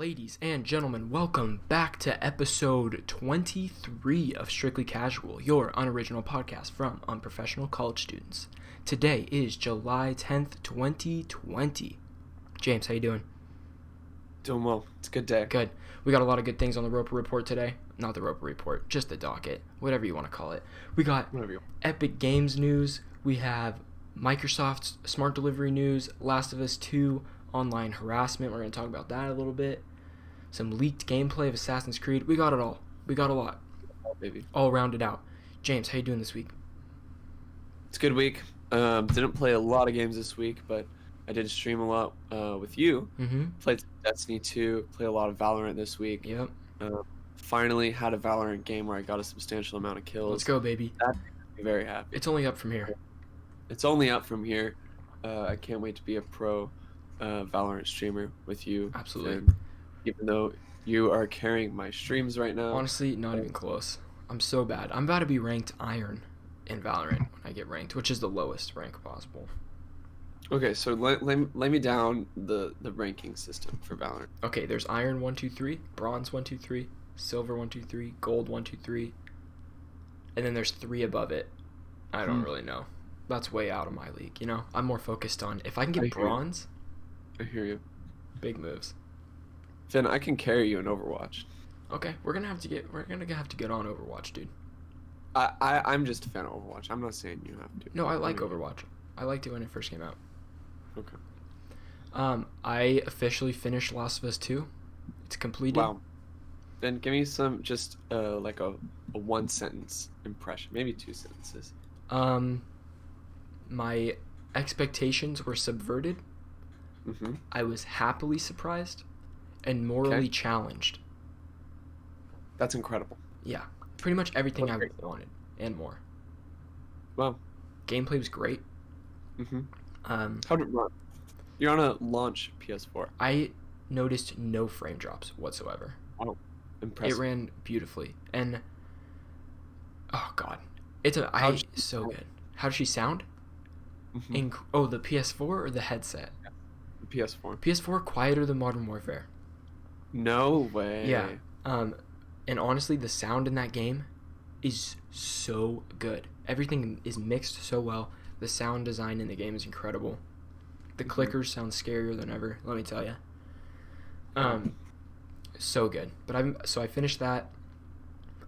Ladies and gentlemen, welcome back to episode 23 of Strictly Casual, your unoriginal podcast from unprofessional college students. Today is July 10th, 2020. James, how you doing? Doing well. It's a good day. Good. We got a lot of good things on the Roper Report today. Not the Roper Report, just the docket, whatever you want to call it. We got Epic Games news. We have Microsoft's smart delivery news, Last of Us 2, online harassment. We're going to talk about that a little bit. Some leaked gameplay of Assassin's Creed. We got it all. We got a lot. Baby. All rounded out. James, how you doing this week? It's a good week. Didn't play a lot of games this week, but I did stream a lot with you. Mm-hmm. Played Destiny 2. Played a lot of Valorant this week. Yep. Finally had a Valorant game where I got a substantial amount of kills. Let's go, baby. That makes me very happy. It's only up from here. It's only up from here. I can't wait to be a pro Valorant streamer with you. Absolutely. And even though you are carrying my streams right now. Honestly, not even close. I'm so bad. I'm about to be ranked Iron in Valorant when I get ranked, which is the lowest rank possible. Okay, so lay me down the ranking system for Valorant. Okay, there's Iron 1, 2, 3, Bronze 1, 2, 3, Silver 1, 2, 3, Gold 1, 2, 3, and then there's 3 above it. I don't really know. That's way out of my league, you know? I'm more focused on if I can get Bronze. I hear you. Big moves. Finn, I can carry you in Overwatch. Okay, we're gonna have to get on Overwatch, dude. I'm just a fan of Overwatch. I'm not saying you have to. No, I like Overwatch. I liked it when it first came out. Okay. I officially finished Last of Us 2. It's completed. Wow. Then give me some just like a one sentence impression, maybe 2 sentences. My expectations were subverted. Mm-hmm. I was happily surprised and morally challenged. That's incredible. Yeah, pretty much everything I wanted and more. Wow. Gameplay was great. Mm-hmm. How did it run? You're on a launch PS4. I noticed no frame drops whatsoever. Oh, impressive. It ran beautifully, and oh god, so good. How does she sound? Mm-hmm. The PS4 or the headset? Yeah. The PS4. PS4 quieter than Modern Warfare. No way. Yeah. And honestly, the sound in that game is so good. Everything is mixed so well. The sound design in the game is incredible. The clickers sound scarier than ever, let me tell you. So good. But I finished that.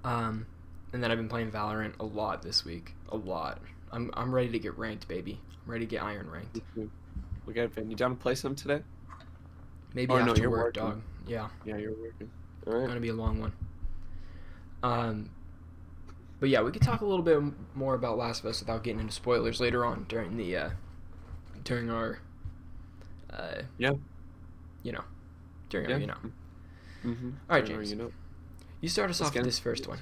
And then I've been playing Valorant a lot this week. A lot. I'm ready to get ranked, baby. I'm ready to get Iron ranked. Look at Vin. You down to play some today? Maybe after work, dog. Yeah. Yeah, you're working. All right. It's gonna be a long one. But yeah, we could talk a little bit more about Last of Us without getting into spoilers later on during our Mm-hmm. All right, James. You start us off with this first one.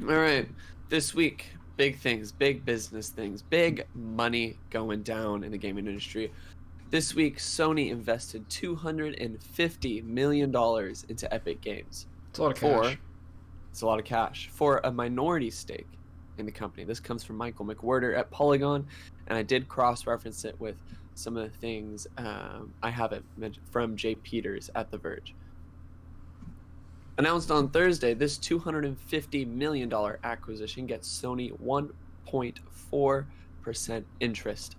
All right. This week, big things, big business things, big money going down in the gaming industry. This week, Sony invested $250 million into Epic Games. It's a lot of cash. It's a lot of cash for a minority stake in the company. This comes from Michael McWhirter at Polygon, and I did cross-reference it with some of the things I have it from Jay Peters at The Verge. Announced on Thursday, this $250 million acquisition gets Sony 1.4% interest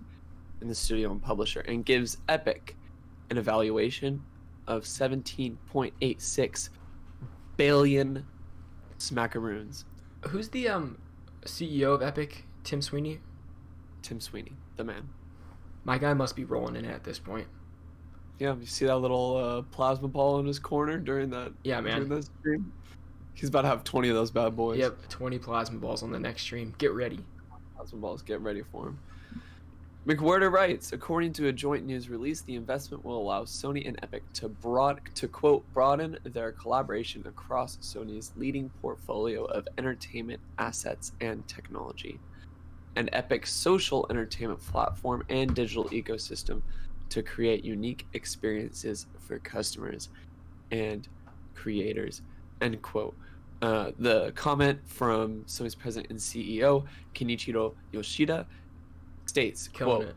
in the studio and publisher and gives Epic an evaluation of 17.86 billion smackaroons. Who's the CEO of Epic? Tim Sweeney? Tim Sweeney, the man. My guy must be rolling in it at this point. Yeah, you see that little plasma ball in his corner during that? Yeah, man. During that stream? He's about to have 20 of those bad boys. Yep, 20 plasma balls on the next stream. Get ready. Plasma balls, get ready for him. McWhirter writes, according to a joint news release, the investment will allow Sony and Epic to quote, broaden their collaboration across Sony's leading portfolio of entertainment assets and technology, and Epic's social entertainment platform and digital ecosystem to create unique experiences for customers and creators, end quote. The comment from Sony's president and CEO, Kenichiro Yoshida, states, quote,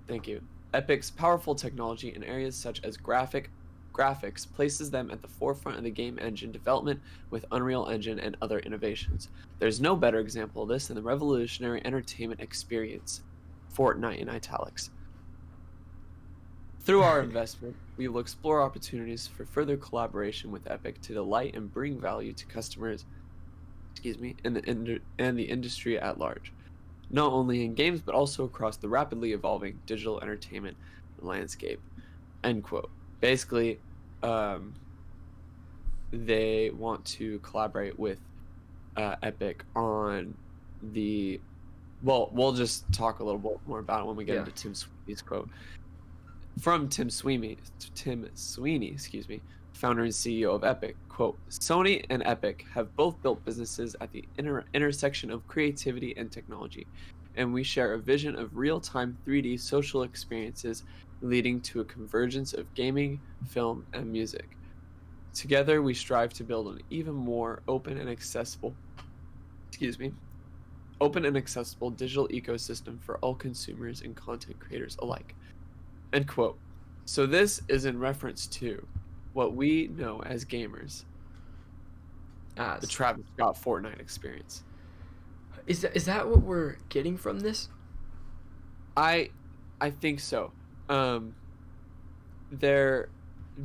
thank you. Epic's powerful technology in areas such as graphic graphics places them at the forefront of the game engine development with Unreal Engine and other innovations. There's no better example of this than the revolutionary entertainment experience, Fortnite in italics. Through our investment, we will explore opportunities for further collaboration with Epic to delight and bring value to customers, and the industry at large, not only in games but also across the rapidly evolving digital entertainment landscape. End quote. Basically, they want to collaborate with Epic on the. Well, we'll just talk a little bit more about it when we get into Tim Sweeney's quote. From Tim Sweeney, founder and CEO of Epic, quote, Sony and Epic have both built businesses at the intersection of creativity and technology, and we share a vision of real-time 3D social experiences leading to a convergence of gaming, film, and music. Together, we strive to build an even more open and accessible digital ecosystem for all consumers and content creators alike. End quote. So this is in reference to what we know as gamers as the Travis Scott Fortnite experience. Is that what we're getting from this? I think so.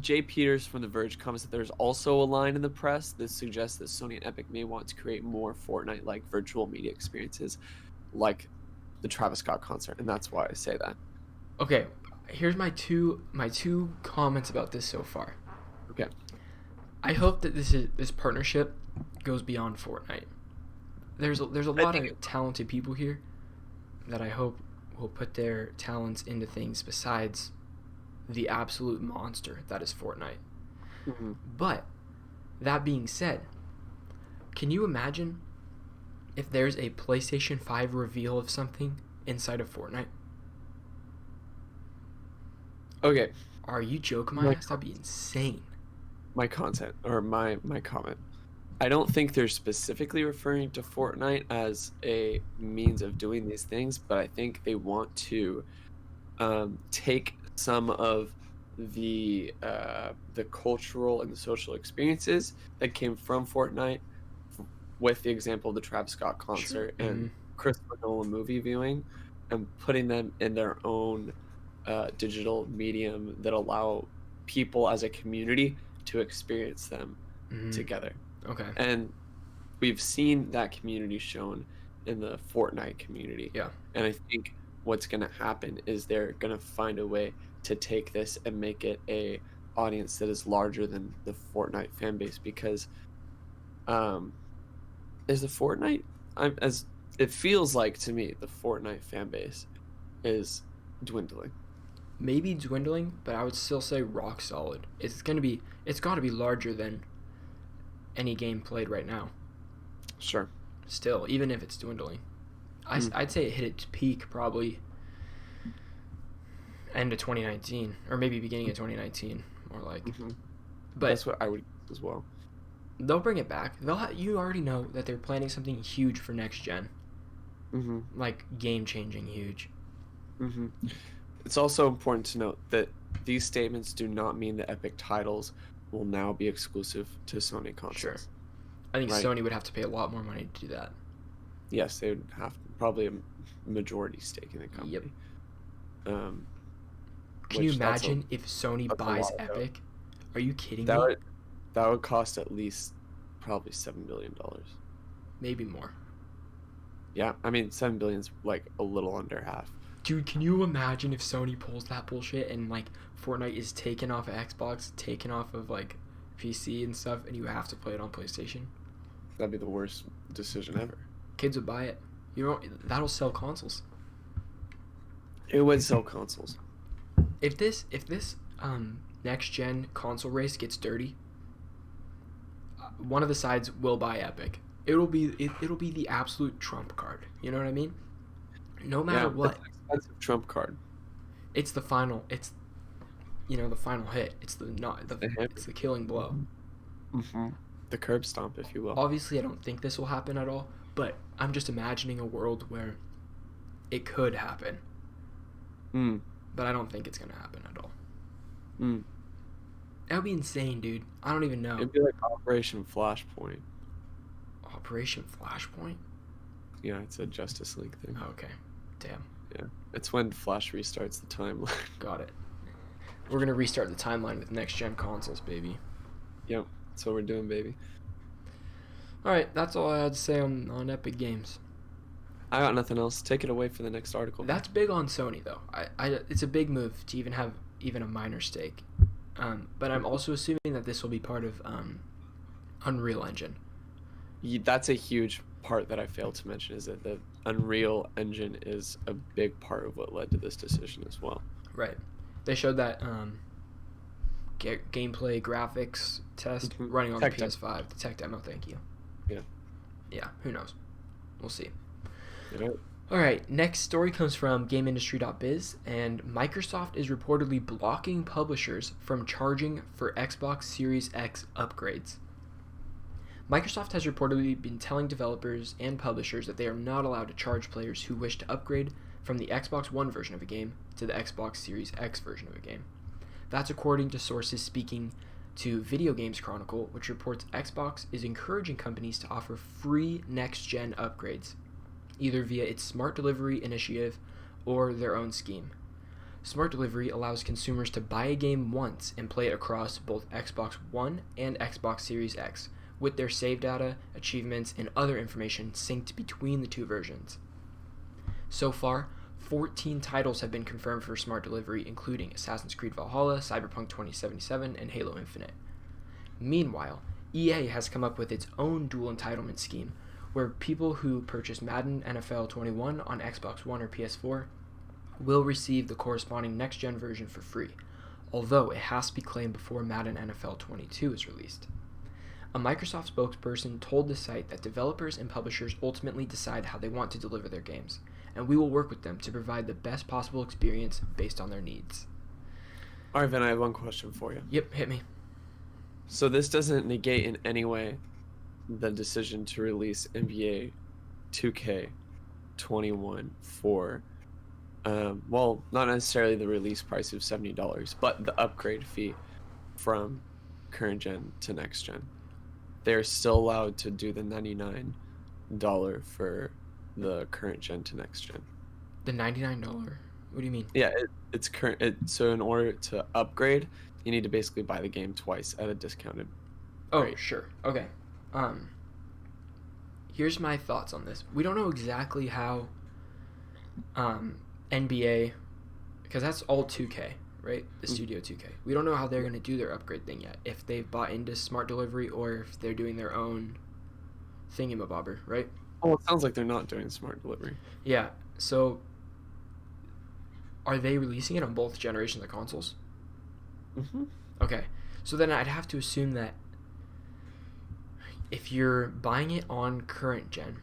Jay Peters from The Verge comments that there's also a line in the press that suggests that Sony and Epic may want to create more Fortnite-like virtual media experiences like the Travis Scott concert, and that's why I say that. Okay, here's my two comments about this so far. Okay. I hope that this partnership goes beyond Fortnite. There's a lot of talented people here that I hope will put their talents into things besides the absolute monster that is Fortnite. Mm-hmm. But that being said, can you imagine if there's a PlayStation 5 reveal of something inside of Fortnite? Okay. Are you joking my ass? That'd be insane. My comment. I don't think they're specifically referring to Fortnite as a means of doing these things, but I think they want to take some of the cultural and the social experiences that came from Fortnite, with the example of the Travis Scott concert and Christopher Nolan movie viewing, and putting them in their own digital medium that allow people as a community to experience them together. Okay. And we've seen that community shown in the Fortnite community. Yeah. And I think what's going to happen is they're going to find a way to take this and make it a audience that is larger than the Fortnite fan base, because is the Fortnite as it feels like to me, the Fortnite fan base is dwindling. Maybe dwindling, but I would still say rock solid. It's got to be larger than any game played right now. Sure. Still, even if it's dwindling. I'd say it hit its peak probably end of 2019, or maybe beginning of 2019, more like. But that's what I would as well. They'll bring it back. You already know that they're planning something huge for next gen. Like game-changing huge. It's also important to note that these statements do not mean that Epic titles will now be exclusive to Sony consoles. Sure. I think Sony would have to pay a lot more money to do that. Yes, they would have probably a majority stake in the company. Yep. Can you imagine if Sony buys Epic? Are you kidding me? That would cost at least probably $7 billion. Maybe more. Yeah, I mean, $7 billion's like a little under half. Dude, can you imagine if Sony pulls that bullshit and like Fortnite is taken off of Xbox, taken off of like PC and stuff, and you have to play it on PlayStation? That'd be the worst decision ever. Kids would buy it. That'll sell consoles. It would sell consoles. If this next gen console race gets dirty, one of the sides will buy Epic. It'll be the absolute trump card. You know what I mean? No matter what. It's an expensive trump card. It's the final. It's the final hit. It's the killing blow. The curb stomp, if you will. Obviously, I don't think this will happen at all, but I'm just imagining a world where it could happen. But I don't think it's gonna happen at all. That would be insane, dude. I don't even know. It'd be like Operation Flashpoint. Operation Flashpoint? Yeah, it's a Justice League thing. Okay. Damn. Yeah. It's when Flash restarts the timeline. Got it. We're going to restart the timeline with next-gen consoles, baby. Yep. That's what we're doing, baby. All right. That's all I had to say on Epic Games. I got nothing else. Take it away for the next article. That's big on Sony, though. It's a big move to even have even a minor stake. But I'm also assuming that this will be part of Unreal Engine. That's a huge part that I failed to mention, is that the Unreal Engine is a big part of what led to this decision as well. Right. They showed that gameplay graphics test running on the PS5. The tech demo, thank you. Yeah. Yeah, who knows? We'll see. Yeah. All right, next story comes from GameIndustry.biz, and Microsoft is reportedly blocking publishers from charging for Xbox Series X upgrades. Microsoft has reportedly been telling developers and publishers that they are not allowed to charge players who wish to upgrade from the Xbox One version of a game to the Xbox Series X version of a game. That's according to sources speaking to Video Games Chronicle, which reports Xbox is encouraging companies to offer free next-gen upgrades, either via its Smart Delivery initiative or their own scheme. Smart Delivery allows consumers to buy a game once and play it across both Xbox One and Xbox Series X, with their save data, achievements, and other information synced between the two versions. So far, 14 titles have been confirmed for Smart Delivery, including Assassin's Creed Valhalla, Cyberpunk 2077, and Halo Infinite. Meanwhile, EA has come up with its own dual entitlement scheme, where people who purchase Madden NFL 21 on Xbox One or PS4 will receive the corresponding next-gen version for free, although it has to be claimed before Madden NFL 22 is released. A Microsoft spokesperson told the site that developers and publishers ultimately decide how they want to deliver their games, and we will work with them to provide the best possible experience based on their needs. All right, Vin, I have one question for you. Yep, hit me. So this doesn't negate in any way the decision to release NBA 2K21 for, well, not necessarily the release price of $70, but the upgrade fee from current gen to next gen. They're still allowed to do the $99 for the current gen to next gen. The $99? What do you mean? Yeah, it's current. So in order to upgrade, you need to basically buy the game twice at a discounted rate. Sure. Okay. Here's my thoughts on this. We don't know exactly how NBA, because that's all 2K, right? The Studio 2K. We don't know how they're going to do their upgrade thing yet. If they've bought into Smart Delivery or if they're doing their own thingamabobber, right? Well, it sounds like they're not doing Smart Delivery. Yeah. So, are they releasing it on both generations of consoles? Mm-hmm. Okay. So then I'd have to assume that if you're buying it on current gen,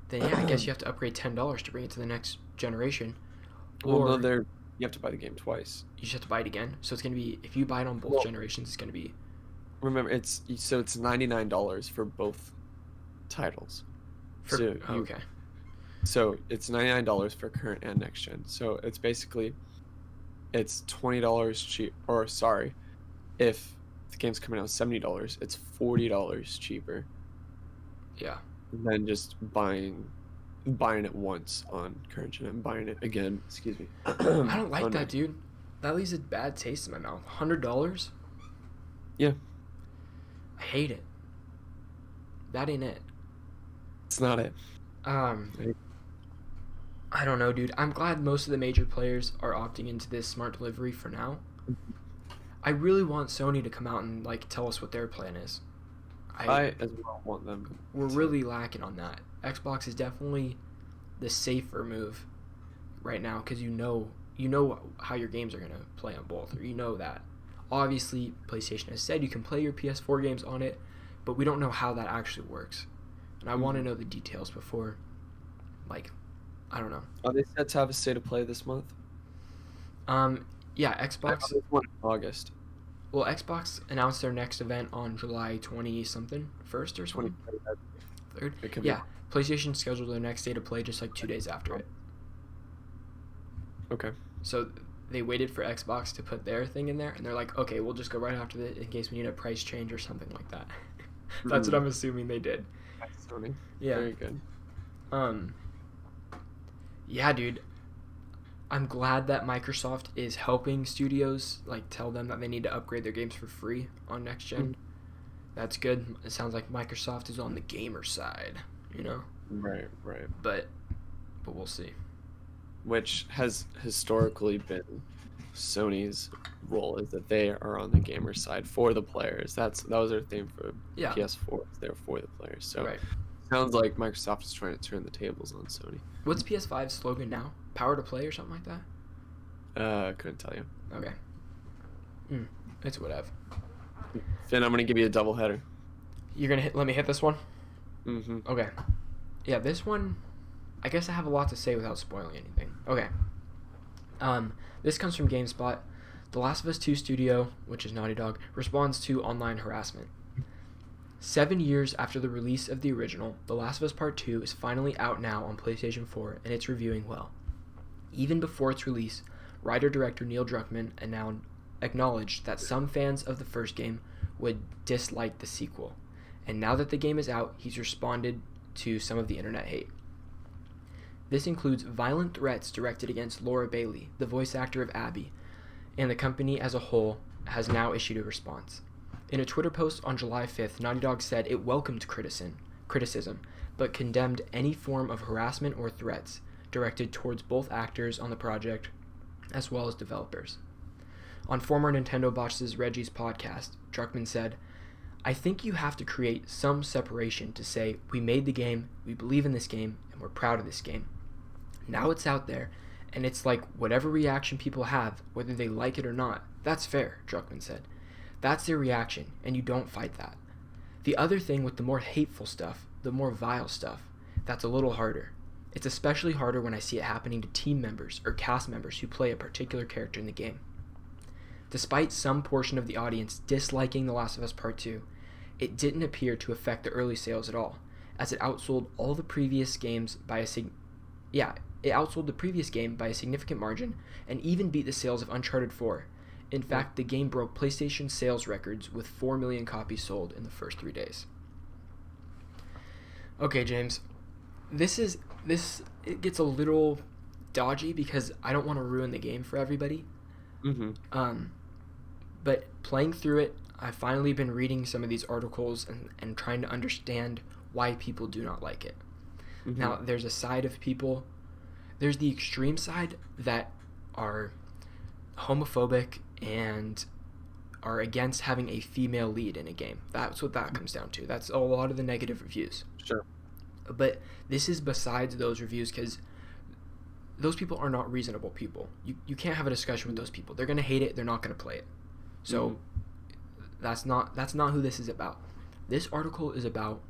then yeah, I guess you have to upgrade $10 to bring it to the next generation. Well, no, you have to buy the game twice. You just have to buy it again. So it's going to be, if you buy it on both generations, it's going to be... Remember, it's $99 for both titles. Okay. So it's $99 for current and next gen. So it's basically, it's $20 cheap, or sorry, if the game's coming out $70, it's $40 cheaper. Yeah. Than just buying it once on current gen and buying it again. Excuse me. I don't like that, dude. That leaves a bad taste in my mouth. $100? Yeah. I hate it. That ain't it. It's not it. I don't know, dude. I'm glad most of the major players are opting into this Smart Delivery for now. I really want Sony to come out and tell us what their plan is. I as well want them. We're really lacking on that. Xbox is definitely the safer move right now because you know how your games are gonna play on both, or you know that. Obviously, PlayStation has said you can play your PS4 games on it, but we don't know how that actually works. And I want to know the details before, I don't know. Are they set to have a state of play this month? Yeah, Xbox. I one in August. Well, Xbox announced their next event on July 20-something, 1st or something? 3rd? Yeah, PlayStation scheduled their next state of play just 2 days after it. Okay. So they waited for Xbox to put their thing in there, and they're like, okay, we'll just go right after this in case we need a price change or something like that. That's what I'm assuming they did. That's Sony. Yeah. Very good. Yeah, dude. I'm glad that Microsoft is helping studios, like, tell them that they need to upgrade their games for free on next gen. That's good. It sounds like Microsoft is on the gamer side, you know? Right. But we'll see. Which has historically been Sony's role, is that they are on the gamer side for the players. That was their thing for PS4. They're for the players. So sounds like Microsoft is trying to turn the tables on Sony. What's PS5's slogan now? Power to play or something like that? Couldn't tell you. Okay. It's whatever. Finn, I'm gonna give you a double header. You're gonna let me hit this one? Mm-hmm. Okay. Yeah, this one, I guess I have a lot to say without spoiling anything. Okay. This comes from GameSpot. The Last of Us 2 studio, which is Naughty Dog, responds to online harassment. 7 years after the release of the original, The Last of Us Part 2 is finally out now on PlayStation 4, and it's reviewing well. Even before its release, writer-director Neil Druckmann acknowledged that some fans of the first game would dislike the sequel, and now that the game is out, he's responded to some of the internet hate. This includes violent threats directed against Laura Bailey, the voice actor of Abby, and the company as a whole has now issued a response. In a Twitter post on July 5th, Naughty Dog said it welcomed criticism, but condemned any form of harassment or threats directed towards both actors on the project, as well as developers. On former Nintendo Boss's Reggie's podcast, Druckmann said, "I think you have to create some separation to say, we made the game, we believe in this game, and we're proud of this game. Now it's out there, and it's like whatever reaction people have, whether they like it or not, that's fair," Druckmann said. "That's their reaction, and you don't fight that. The other thing with the more hateful stuff, the more vile stuff, that's a little harder. It's especially harder when I see it happening to team members or cast members who play a particular character in the game. Despite some portion of the audience disliking The Last of Us Part 2, it didn't appear to affect the early sales at all, as it outsold all the previous games by it outsold the previous game by a significant margin and even beat the sales of Uncharted 4. In fact, the game broke PlayStation sales records with 4 million copies sold in the first 3 days." Okay, James. It gets a little dodgy because I don't want to ruin the game for everybody. But playing through it, I've finally been reading some of these articles and trying to understand why people do not like it. Now, there's a side of people, there's the extreme side that are homophobic and are against having a female lead in a game. That's what that comes down to. That's a lot of the negative reviews. Sure. But this is besides those reviews, because those people are not reasonable people. You can't have a discussion with those people. They're going to hate it. They're not going to play it. So that's not who this is about. This article is about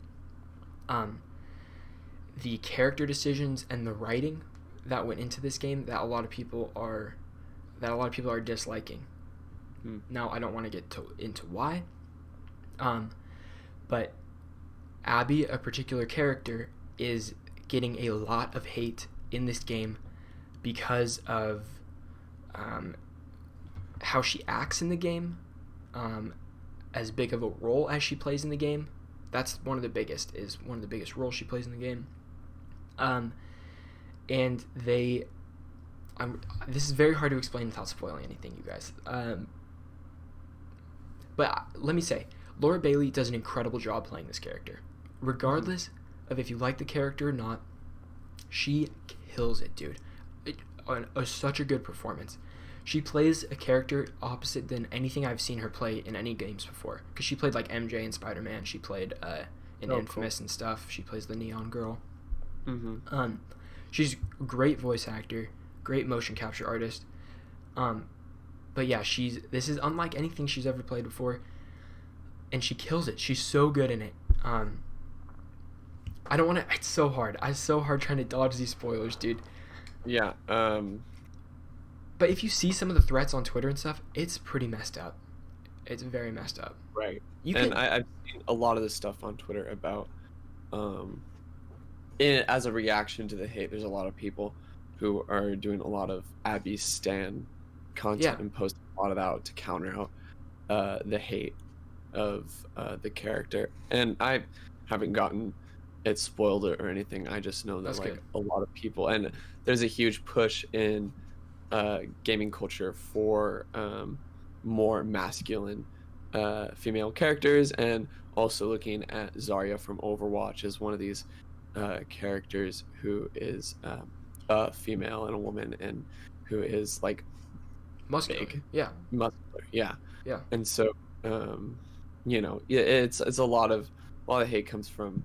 the character decisions and the writing that went into this game that a lot of people are disliking. Now, I don't want to get into why, but Abby, a particular character, is getting a lot of hate in this game because of how she acts in the game, as big of a role as she plays in the game. That's one of the biggest roles she plays in the game. And this is very hard to explain without spoiling anything, you guys. But let me say, Laura Bailey does an incredible job playing this character. Regardless of if you like the character or not, she kills it, dude. Such a good performance. She plays a character opposite than anything I've seen her play in any games before. Because she played like MJ in Spiderman. She played in Infamous and stuff. She plays the Neon Girl. She's a great voice actor, great motion capture artist. But yeah, this is unlike anything she's ever played before, and she kills it. She's so good in it. I don't want to. It's so hard. It's so hard trying to dodge these spoilers, dude. Yeah. But if you see some of the threats on Twitter and stuff, it's pretty messed up. It's very messed up. Right. I've seen a lot of this stuff on Twitter about, as a reaction to the hate, there's a lot of people who are doing a lot of Abby stan content and posted a lot of that out to counter out the hate of the character. And I haven't gotten it spoiled or anything. I just know that That's like good. a lot of people, and there's a huge push in gaming culture for more masculine female characters, and also looking at Zarya from Overwatch as one of these characters who is a female and a woman, and who is like Muscular. big, Yeah. muscular, yeah. Yeah. And so it's a lot of hate comes from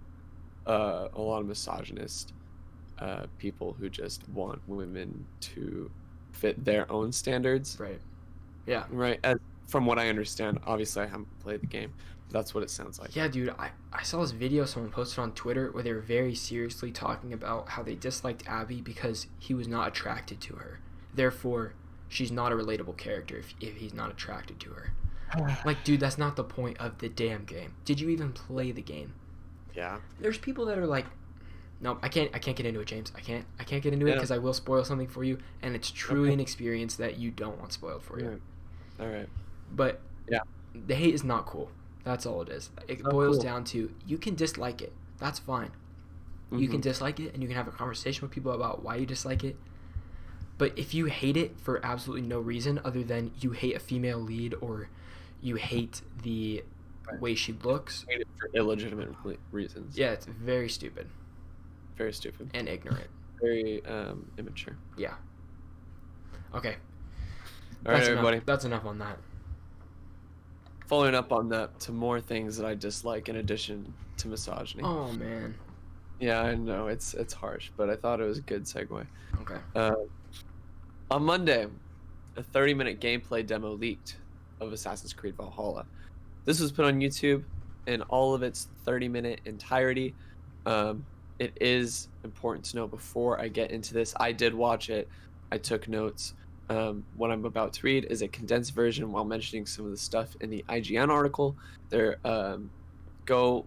a lot of misogynist people who just want women to fit their own standards. Right. Yeah. Right. From what I understand, obviously I haven't played the game, but that's what it sounds like. Yeah, dude, I saw this video someone posted on Twitter where they were very seriously talking about how they disliked Abby because he was not attracted to her. Therefore, she's not a relatable character if he's not attracted to her. Like, dude, that's not the point of the damn game. Did you even play the game? Yeah. There's people that are like, no, I can't get into it, James. I can't get into it because I will spoil something for you, and it's truly an experience that you don't want spoiled for you. All right. But yeah, the hate is not cool. That's all it is. It boils down to, you can dislike it. That's fine. You can dislike it, and you can have a conversation with people about why you dislike it. But if you hate it for absolutely no reason other than you hate a female lead, or you hate the way she looks, hate it for illegitimate reasons. Yeah, it's very stupid. Very stupid. And ignorant. Very immature. Yeah. Okay. All right, everybody. That's enough on that. Following up on that, to more things that I dislike in addition to misogyny. Oh man. Yeah, I know it's harsh, but I thought it was a good segue. Okay. On Monday, a 30-minute gameplay demo leaked of Assassin's Creed Valhalla. This was put on YouTube in all of its 30-minute entirety. It is important to know before I get into this, I did watch it. I took notes. What I'm about to read is a condensed version while mentioning some of the stuff in the IGN article. Go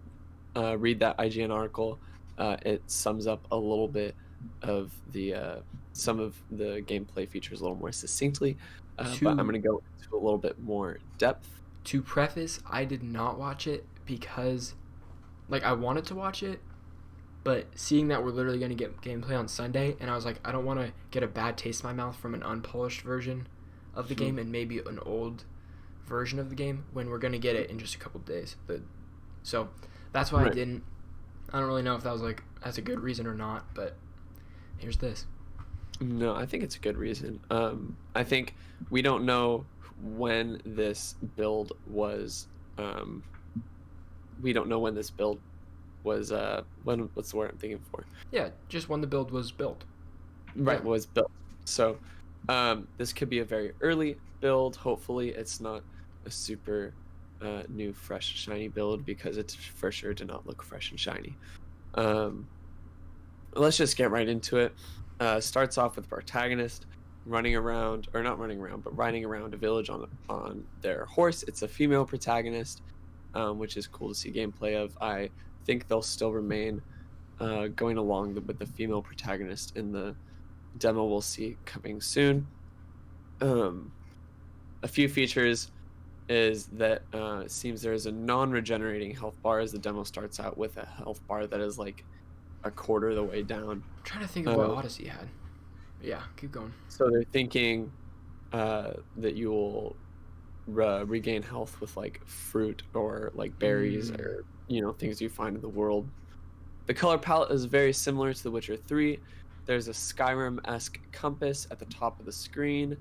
read that IGN article. It sums up a little bit of the some of the gameplay features a little more succinctly, but I'm going to go into a little bit more depth. To preface, I did not watch it because, like, I wanted to watch it, but seeing that we're literally going to get gameplay on Sunday, and I was like, I don't want to get a bad taste in my mouth from an unpolished version of the game and maybe an old version of the game when we're going to get it in just a couple of days. So that's why I didn't. I don't really know if that was like that's a good reason or not, but here's this. No, I think it's a good reason. I think we don't know when this build was. We don't know when this build was. What's the word I'm thinking for? Yeah, just when the build was built. Right, was built. So, this could be a very early build. Hopefully, it's not a super new, fresh, shiny build, because it for sure did not look fresh and shiny. Let's just get right into it. Starts off with the protagonist riding around a village on their horse. It's a female protagonist, which is cool to see gameplay of. I think they'll still remain going along with the female protagonist in the demo we'll see coming soon. A few features is that it seems there is a non-regenerating health bar, as the demo starts out with a health bar that is like a quarter of the way down. I'm trying to think of what Odyssey had. Yeah, keep going. So they're thinking that you will regain health with like fruit or like berries or things you find in the world. The color palette is very similar to The Witcher 3. There's a Skyrim-esque compass at the top of the screen.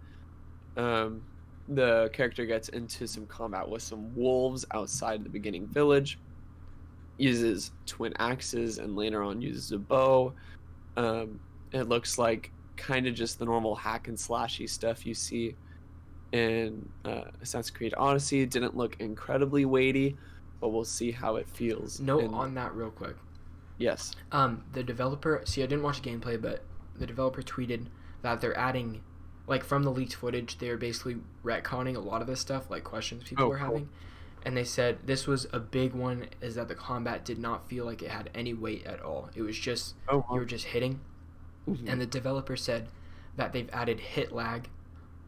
The character gets into some combat with some wolves outside the beginning village, uses twin axes, and later on uses a bow. It looks like kind of just the normal hack and slashy stuff you see in Assassin's Creed Odyssey. It didn't look incredibly weighty, but we'll see how it feels. Note on that real quick. Yes. The developer, I didn't watch the gameplay, but the developer tweeted that they're adding, like, from the leaked footage, they're basically retconning a lot of this stuff, like questions people were having. And they said this was a big one, is that the combat did not feel like it had any weight at all. It was just, you were just hitting. And the developer said that they've added hit lag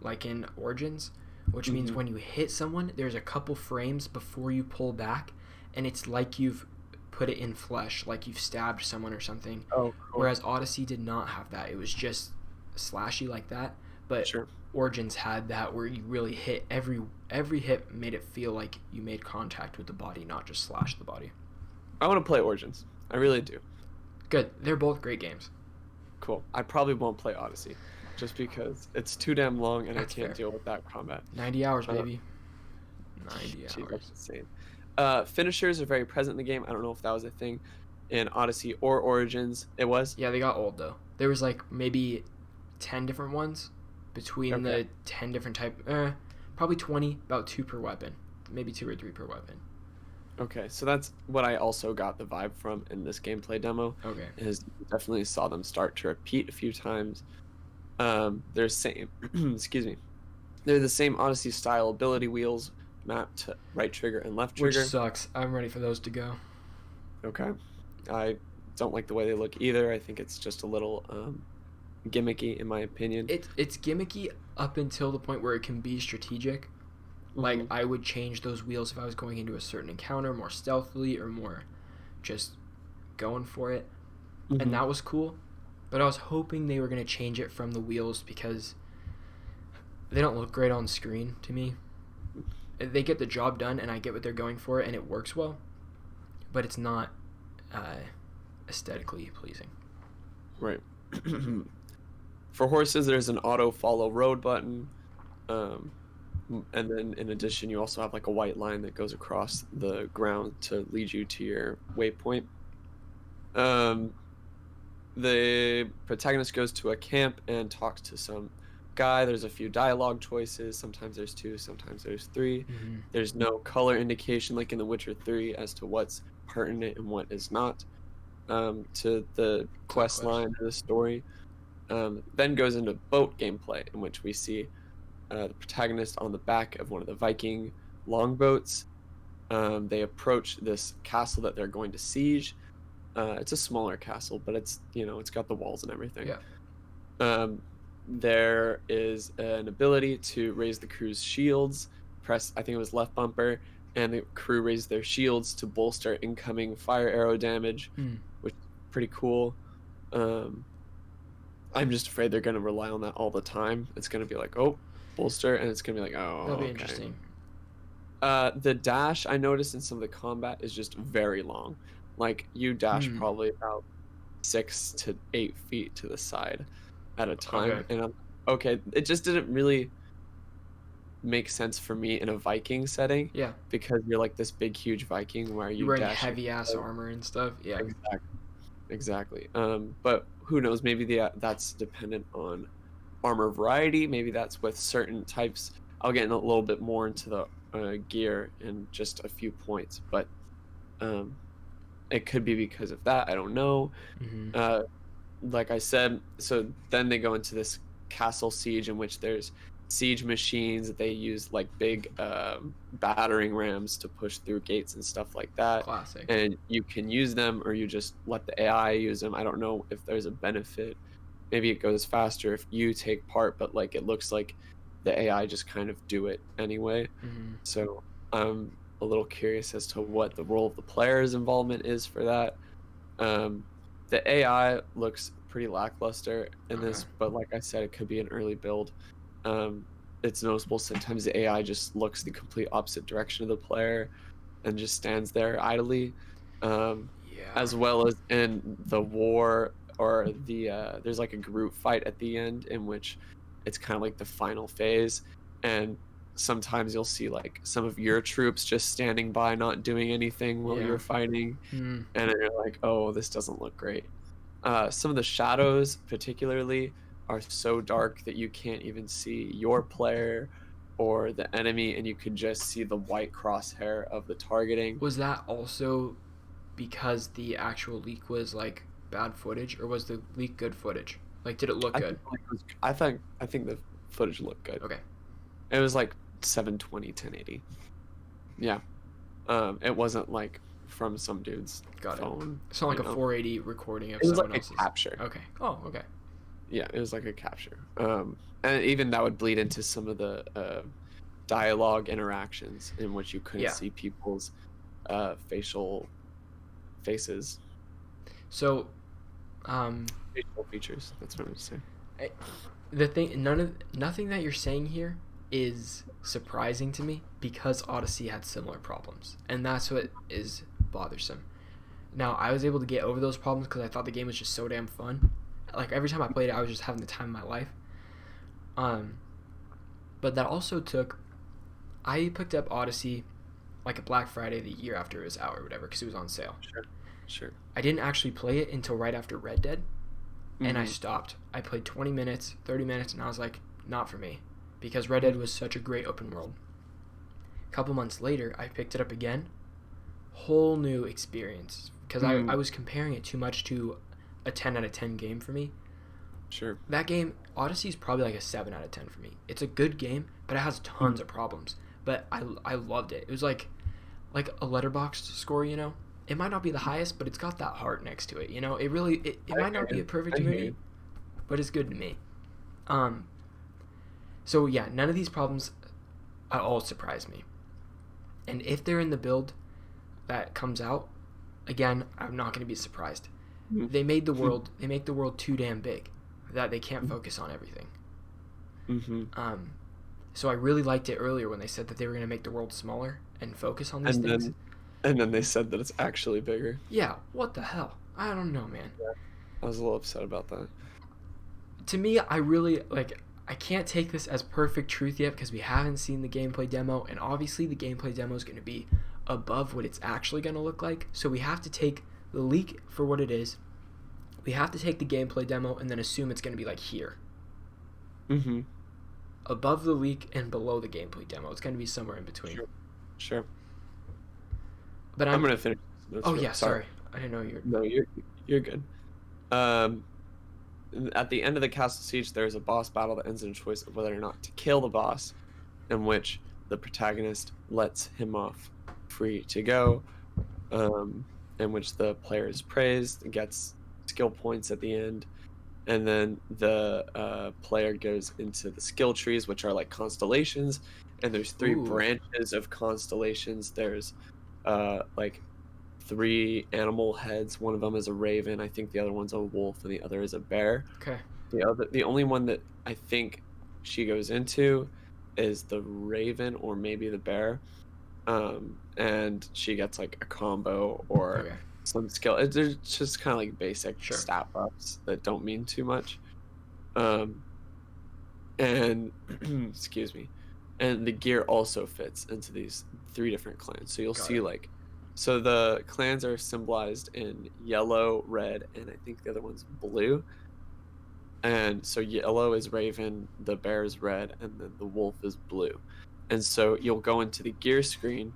like in Origins, which means when you hit someone, there's a couple frames before you pull back, and it's like you've put it in flesh, like you've stabbed someone or something. Oh, cool. Whereas Odyssey did not have that. It was just slashy like that. But Sure. Origins had that where you really hit every hit made it feel like you made contact with the body, not just slash the body. I want to play Origins. I really do. Good. They're both great games. Cool. I probably won't play Odyssey, just because it's too damn long and That's I can't fair. deal with that combat. 90 hours, baby. 90 Jeez, hours. that's insane. Finishers are very present in the game. I don't know if that was a thing in Odyssey or Origins. It was? Yeah, they got old, though. There was, like, maybe 10 different ones between the 10 different type. Probably 20, about 2 per weapon. Maybe 2 or 3 per weapon. Okay, so that's what I also got the vibe from in this gameplay demo. Okay. Is definitely saw them start to repeat a few times. They're same. Excuse me. They're the same Odyssey style ability wheels mapped to right trigger and left trigger. Which sucks. I'm ready for those to go. Okay. I don't like the way they look either. I think it's just a little gimmicky in my opinion. It's gimmicky up until the point where it can be strategic. Like, I would change those wheels if I was going into a certain encounter more stealthily or more just going for it. And that was cool. But I was hoping they were going to change it from the wheels because they don't look great on screen to me. They get the job done, and I get what they're going for, and it works well. But it's not aesthetically pleasing. Right. For horses, there's an auto follow road button. And then in addition, you also have like a white line that goes across the ground to lead you to your waypoint. The protagonist goes to a camp and talks to some guy. There's a few dialogue choices. Sometimes there's 2, sometimes there's 3. There's no color indication like in The Witcher 3 as to what's pertinent and what is not to the quest line or the story. Then goes into boat gameplay, in which we see the protagonist on the back of one of the Viking longboats. They approach this castle that they're going to siege. It's a smaller castle, but it's it's got the walls and everything. Yeah. There is an ability to raise the crew's shields. Press, I think it was left bumper, and the crew raise their shields to bolster incoming fire arrow damage, which is pretty cool. I'm just afraid they're going to rely on that all the time. It's going to be like, oh, bolster, and it's going to be like, oh, That'll be okay. interesting. The dash I noticed in some of the combat is just very long. Like, you dash probably about 6 to 8 feet to the side at a time. And it just didn't really make sense for me in a Viking setting. Yeah. Because you're like this big, huge Viking where you're wearing heavy ass armor and stuff. Yeah. Exactly. But who knows? Maybe that's dependent on armor variety. Maybe that's with certain types. I'll get in a little bit more into the gear in just a few points, but it could be because of that. I don't know. Like I said, so then they go into this castle siege in which there's siege machines that they use, like big battering rams to push through gates and stuff like that. Classic. And you can use them, or you just let the AI use them. I don't know if there's a benefit. Maybe it goes faster if you take part, but like it looks like the AI just kind of do it anyway. So I'm a little curious as to what the role of the player's involvement is for that. The AI looks pretty lackluster in this, but like I said, it could be an early build. It's noticeable sometimes the AI just looks the complete opposite direction of the player and just stands there idly. As well as in the war, or there's like a group fight at the end in which it's kind of like the final phase, and sometimes you'll see like some of your troops just standing by not doing anything while you're fighting, and you're like, oh, this doesn't look great. Some of the shadows particularly are so dark that you can't even see your player or the enemy, and you could just see the white crosshair of the targeting. Was that also because the actual leak was like bad footage, or was the leak good footage? Like, did it look good? I think the footage looked good. Okay. It was like 720 1080. Yeah. It wasn't like from some dude's phone. It's not like a 480 recording of it was someone like else's. a capture. Okay. Oh, okay. yeah, it was like a capture. And even that would bleed into some of the dialogue interactions in which you couldn't Yeah. see people's faces, So, facial features. That's what I'm saying. the thing, nothing that you're saying here is surprising to me because Odyssey had similar problems, and that's what is bothersome. Now, I was able to get over those problems because I thought the game was just so damn fun. Like every time I played it, I was just having the time of my life. But that also took. I picked up Odyssey like a Black Friday the year after it was out or whatever because it was on sale. Sure. I didn't actually play it until right after Red Dead, and I Mhm. stopped. I played 20 minutes, 30 minutes, and I was like, not for me, because Red Dead was such a great open world. A couple months later, I picked it up again, whole new experience, because I was comparing it too much to a 10 out of 10 game for me. Sure. That game, Odyssey, is probably like a 7 out of 10 for me. It's a good game, but it has tons of problems. But I loved it. It was like a letterboxd score, you know? It might not be the highest, but it's got that heart next to it, you know? It really, it might not be a perfect movie, but it's good to me. So yeah, none of these problems at all surprise me. And if they're in the build that comes out, again, I'm not going to be surprised. They make the world too damn big that they can't focus on everything. So I really liked it earlier when they said that they were going to make the world smaller and focus on these things. And then they said that it's actually bigger. Yeah, what the hell? I don't know, man. Yeah. I was a little upset about that. To me, I really, I can't take this as perfect truth yet because we haven't seen the gameplay demo, and obviously the gameplay demo is going to be above what it's actually going to look like. So we have to take the leak for what it is. We have to take the gameplay demo and then assume it's going to be like here. Above the leak and below the gameplay demo. It's going to be somewhere in between. Sure. But I'm going to finish. Oh, yeah, sorry. I didn't know you were... No, you're good. At the end of the castle siege, there's a boss battle that ends in a choice of whether or not to kill the boss, in which the protagonist lets him off free to go, in which the player is praised and gets skill points at the end, and then the player goes into the skill trees, which are like constellations, and there's 3 branches of constellations. There's like 3 animal heads. One of them is a raven. I think the other one's a wolf, and the other is a bear. Okay. The only one that I think she goes into is the raven or maybe the bear, and she gets like a combo or some skill. It's just kind of like basic stat buffs that don't mean too much. And excuse me, and the gear also fits into these 3 different clans. So you'll see like. So the clans are symbolized in yellow, red, and I think the other one's blue. And so yellow is raven, the bear is red, and then the wolf is blue. And so you'll go into the gear screen,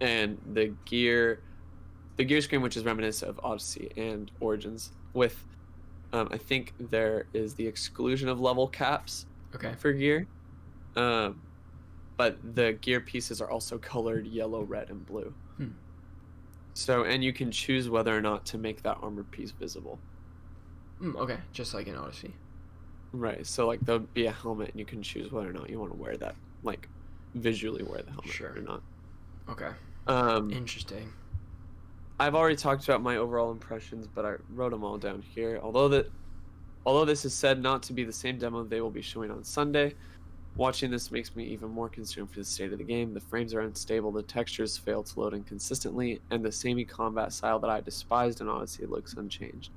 and the gear screen, which is reminiscent of Odyssey and Origins, with I think there is the exclusion of level caps for gear. But the gear pieces are also colored yellow, red, and blue. So, and you can choose whether or not to make that armor piece visible. Okay, just like in Odyssey. Right, so like there'll be a helmet and you can choose whether or not you want to wear that, like visually wear the helmet or not. Okay. Interesting. I've already talked about my overall impressions, but I wrote them all down here. Although this is said not to be the same demo they will be showing on Sunday, watching this makes me even more concerned for the state of the game. The frames are unstable, the textures fail to load inconsistently, and the samey combat style that I despised in Odyssey looks unchanged.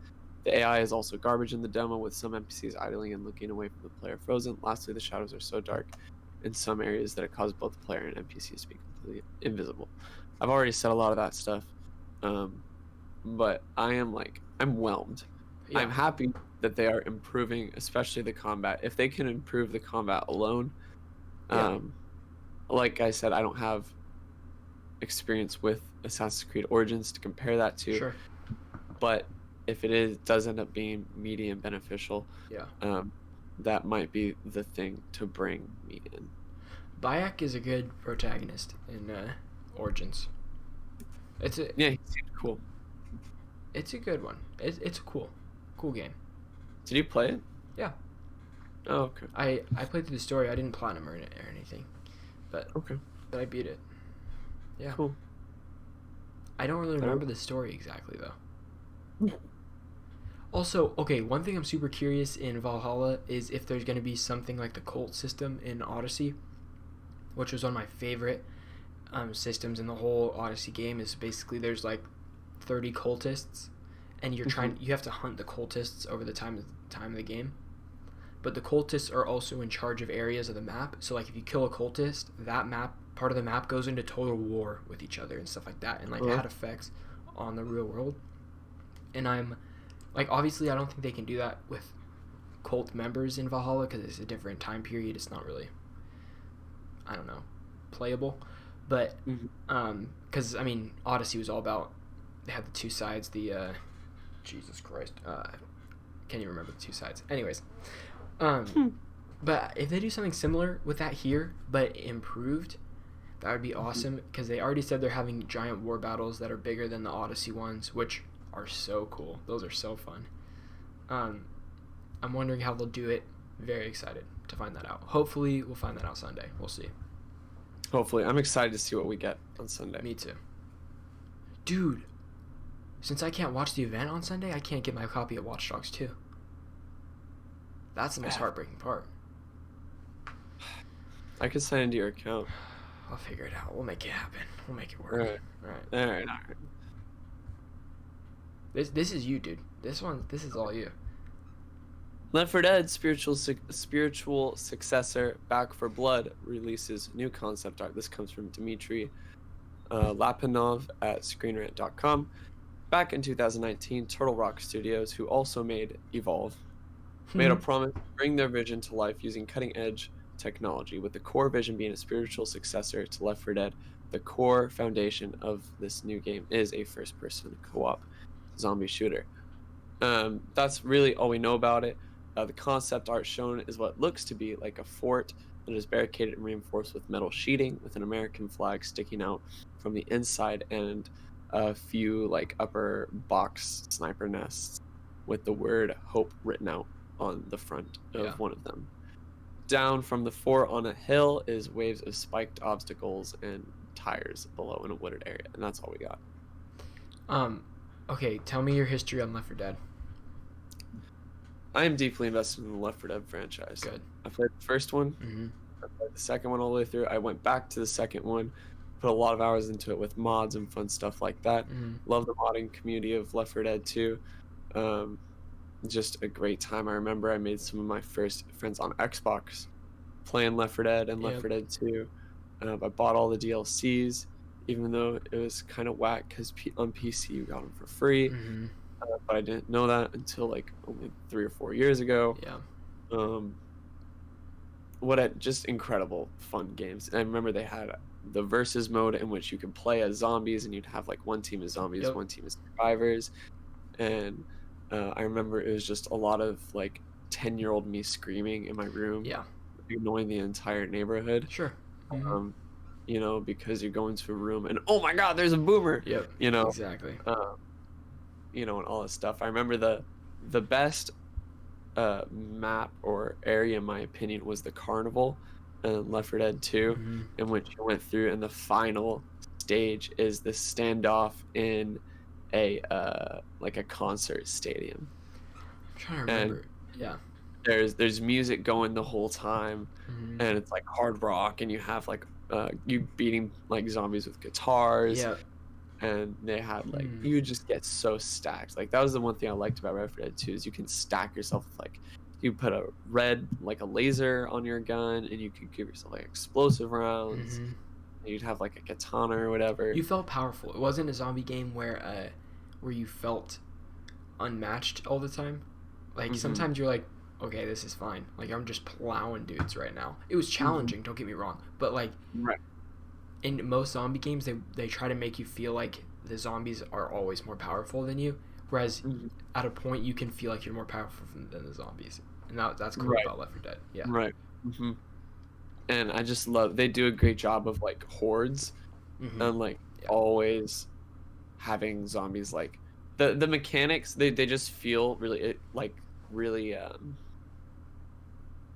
The AI is also garbage in the demo, with some NPCs idling and looking away from the player frozen. Lastly, the shadows are so dark in some areas that it causes both the player and NPCs to be completely invisible. I've already said a lot of that stuff, but I'm whelmed. Yeah. I'm happy that they are improving, especially the combat. If they can improve the combat alone, like I said, I don't have experience with Assassin's Creed Origins to compare that to. But if it does end up being medium beneficial, that might be the thing to bring me in. Bayek is a good protagonist in Origins. He seems cool. It's a good one. It's a cool game. Did you play it? Yeah. Oh, okay. I played through the story. I didn't platinum or anything, but I beat it. Yeah. Cool. I don't really remember the story exactly though. Also, okay, one thing I'm super curious in Valhalla is if there's going to be something like the cult system in Odyssey, which was one of my favorite systems in the whole Odyssey game. Is basically there's like 30 cultists, and you have to hunt the cultists over the time of the game. But the cultists are also in charge of areas of the map. So like if you kill a cultist, that part of the map goes into total war with each other and stuff like that, and like it had effects on the real world. And I'm like, obviously I don't think they can do that with cult members in Valhalla because it's a different time period. It's not really, I don't know, playable. But because I mean Odyssey was all about, they had the two sides, the Jesus Christ, can't even remember the two sides. Anyways, but if they do something similar with that here but improved, that would be awesome, because they already said they're having giant war battles that are bigger than the Odyssey ones, which are so cool. Those are so fun. I'm wondering how they'll do it. Very excited to find that out. Hopefully we'll find that out Sunday. We'll see. Hopefully. I'm excited to see what we get on Sunday. Me too. Dude, since I can't watch the event on Sunday, I can't get my copy of Watchdogs 2. That's the most heartbreaking part. I could sign into your account. I'll figure it out. We'll make it happen. We'll make it work. All right. This is you, dude. This is all you. Left 4 Dead spiritual successor Back for Blood releases new concept art. This comes from Dmitry Lapinov at ScreenRant.com. Back in 2019, Turtle Rock Studios, who also made Evolve, made a promise to bring their vision to life using cutting-edge technology, with the core vision being a spiritual successor to Left 4 Dead. The core foundation of this new game is a first-person co-op zombie shooter. That's really all we know about it. The concept art shown is what looks to be like a fort that is barricaded and reinforced with metal sheeting, with an American flag sticking out from the inside, and a few like upper box sniper nests with the word hope written out on the front of one of them. Down from the fort on a hill is waves of spiked obstacles and tires below in a wooded area, and that's all we got. Okay, tell me your history on Left 4 Dead. I am deeply invested in the Left 4 Dead franchise. Good. I played the first one. I played the second one all the way through. I went back to the second one, put a lot of hours into it with mods and fun stuff like that. Love the modding community of Left 4 Dead 2. Just a great time. I remember I made some of my first friends on Xbox playing Left 4 Dead and Left 4 Dead 2. I bought all the DLCs, even though it was kind of whack because on PC you got them for free. But I didn't know that until like only 3 or 4 years ago. Just incredible fun games. And I remember they had the versus mode in which you could play as zombies, and you'd have like one team as zombies, one team as survivors. And I remember it was just a lot of like 10-year-old me screaming in my room, annoying the entire neighborhood. You know, because you go into a room and oh my god, there's a boomer. You know, exactly. You know, and all this stuff. I remember the best map or area, in my opinion, was the carnival in Left 4 Dead 2, in which you went through, and the final stage is the standoff in a like a concert stadium. I'm trying to remember. There's music going the whole time, and it's like hard rock, and you have like you beating like zombies with guitars. And they had like you just get so stacked. Like that was the one thing I liked about Left 4 Dead 2 is you can stack yourself with like, you put a red like a laser on your gun, and you could give yourself like explosive rounds. And you'd have like a katana or whatever. You felt powerful. It wasn't a zombie game where you felt unmatched all the time. Like sometimes you're like, okay, this is fine. Like I'm just plowing dudes right now. It was challenging, don't get me wrong, but like in most zombie games, they try to make you feel like the zombies are always more powerful than you, whereas at a point you can feel like you're more powerful than the zombies, and that's cool about Left 4 Dead. And I just love, they do a great job of like hordes and like always having zombies. Like the mechanics, they just feel really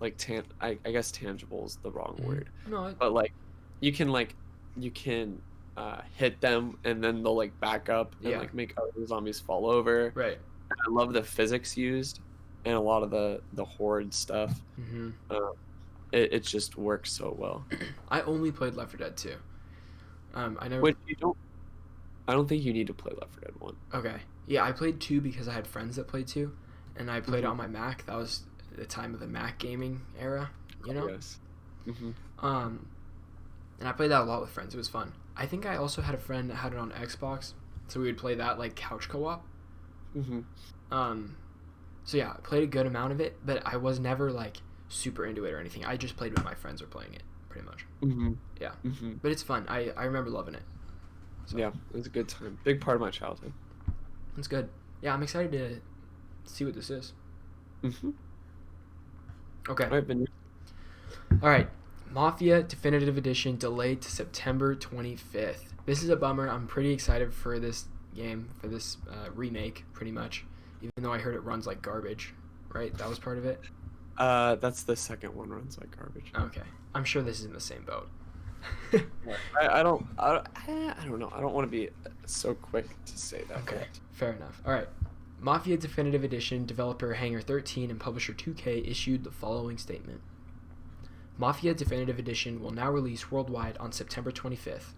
like I guess tangible is the wrong word, No, but like you can hit them and then they'll like back up and yeah, like make other zombies fall over. right. And I love the physics used and a lot of the horde stuff. Mm-hmm. It just works so well. I only played Left 4 Dead 2. I never. Which I don't think you need to play Left 4 Dead 1. Okay. Yeah, I played 2 because I had friends that played 2, and I played it Mhm. on my Mac. That was the time of the Mac gaming era, you know? Yes. Mm-hmm. And I played that a lot with friends. It was fun. I think I also had a friend that had it on Xbox, so we would play that like couch co-op. Mm-hmm. So yeah, I played a good amount of it, but I was never like super into it or anything. I just played when my friends were playing it, pretty much. Mm-hmm. Yeah. Mm-hmm. But it's fun. I remember loving it. So, Yeah, it was a good time. Big part of my childhood. it's good. Yeah, I'm excited to see what this is. Mm-hmm. Okay. I've been. All right. Mafia Definitive Edition delayed to September 25th. This is a bummer. I'm pretty excited for this game, for this remake, pretty much. Even though I heard it runs like garbage, right? That was part of it? That's the second one runs like garbage. Okay. I'm sure this is in the same boat. I don't know. I don't want to be so quick to say that. Okay, but- fair enough. All right. Mafia Definitive Edition developer Hangar 13 and publisher 2K issued the following statement. Mafia Definitive Edition will now release worldwide on September 25th.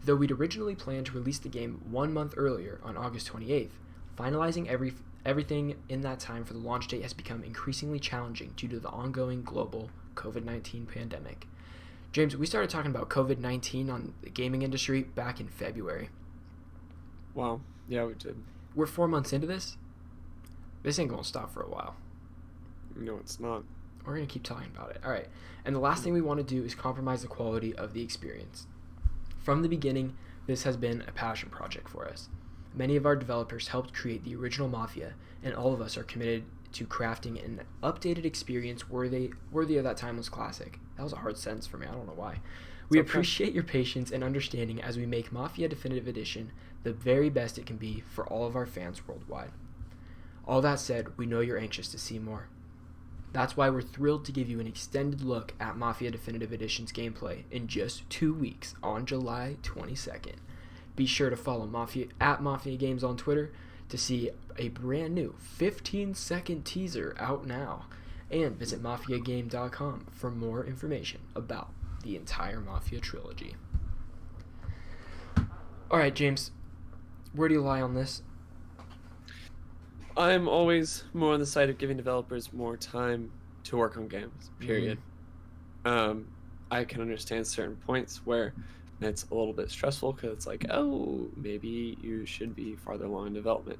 Though we'd originally planned to release the game 1 month earlier on August 28th, finalizing everything in that time for the launch date has become increasingly challenging due to the ongoing global COVID-19 pandemic. James, we started talking about COVID-19 on the gaming industry back in February. Wow. Yeah, we did. We're 4 months into this. This ain't gonna stop for a while. No, it's not. We're gonna keep talking about it. All right. And the last thing we want to do is compromise the quality of the experience. From the beginning, this has been a passion project for us. Many of our developers helped create the original Mafia, and all of us are committed to crafting an updated experience worthy of that timeless classic. That was a hard sentence for me. I don't know why. We appreciate your patience and understanding as we make Mafia Definitive Edition the very best it can be for all of our fans worldwide. All that said, we know you're anxious to see more. That's why we're thrilled to give you an extended look at Mafia Definitive Edition's gameplay in just 2 weeks on July 22nd. Be sure to follow Mafia Games on Twitter to see a brand new 15-second teaser out now, and visit mafiagame.com for more information about the entire Mafia trilogy. Alright, James, where do you lie on this? I'm always more on the side of giving developers more time to work on games, period. I can understand certain points where it's a little bit stressful because it's like, oh, maybe you should be farther along in development.